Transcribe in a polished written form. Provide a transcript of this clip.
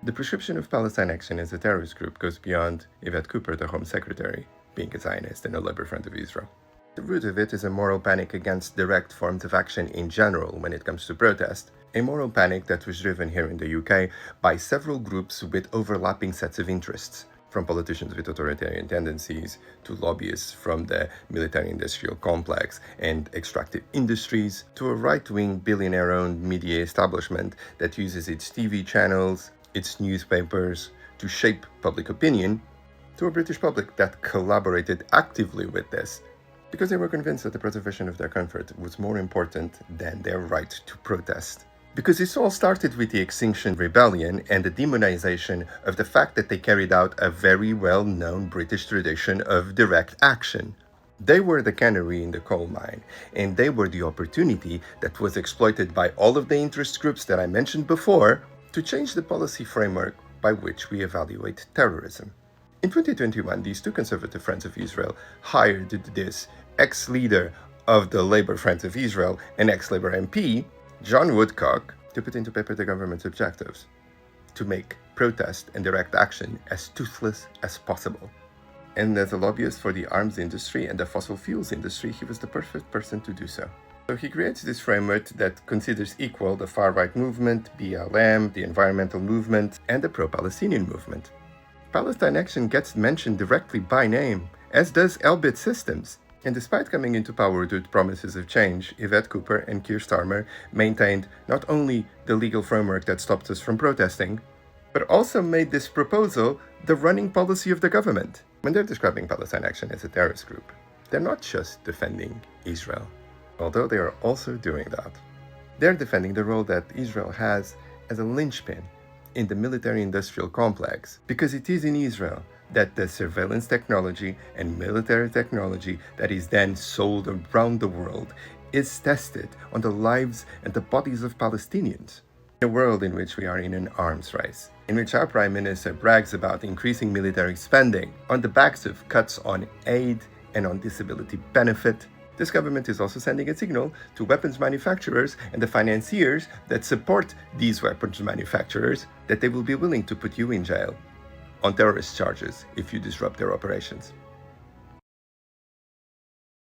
The prescription of Palestine Action as a terrorist group goes beyond Yvette Cooper, the Home Secretary, being a Zionist and a Labour friend of Israel. The root of it is a moral panic against direct forms of action in general when it comes to protest, a moral panic that was driven here in the UK by several groups with overlapping sets of interests, from politicians with authoritarian tendencies to lobbyists from the military-industrial complex and extractive industries to a right-wing billionaire-owned media establishment that uses its TV channels, its newspapers to shape public opinion, to a British public that collaborated actively with this because they were convinced that the preservation of their comfort was more important than their right to protest. Because this all started with the Extinction Rebellion and the demonization of the fact that they carried out a very well-known British tradition of direct action. They were the canary in the coal mine, and they were the opportunity that was exploited by all of the interest groups that I mentioned before to change the policy framework by which we evaluate terrorism. In 2021, these two conservative Friends of Israel hired this ex-leader of the Labour Friends of Israel and ex-Labour MP, John Woodcock, to put into paper the government's objectives, to make protest and direct action as toothless as possible. And as a lobbyist for the arms industry and the fossil fuels industry, he was the perfect person to do so. So he creates this framework that considers equal the far-right movement, BLM, the environmental movement, and the pro-Palestinian movement. Palestine Action gets mentioned directly by name, as does Elbit Systems. And despite coming into power with promises of change, Yvette Cooper and Keir Starmer maintained not only the legal framework that stopped us from protesting, but also made this proposal the running policy of the government. When they're describing Palestine Action as a terrorist group, they're not just defending Israel, although they are also doing that. They're defending the role that Israel has as a linchpin in the military-industrial complex, because it is in Israel that the surveillance technology and military technology that is then sold around the world is tested on the lives and the bodies of Palestinians. In a world in which we are in an arms race, in which our Prime Minister brags about increasing military spending on the backs of cuts on aid and on disability benefit, this government is also sending a signal to weapons manufacturers and the financiers that support these weapons manufacturers that they will be willing to put you in jail on terrorist charges if you disrupt their operations.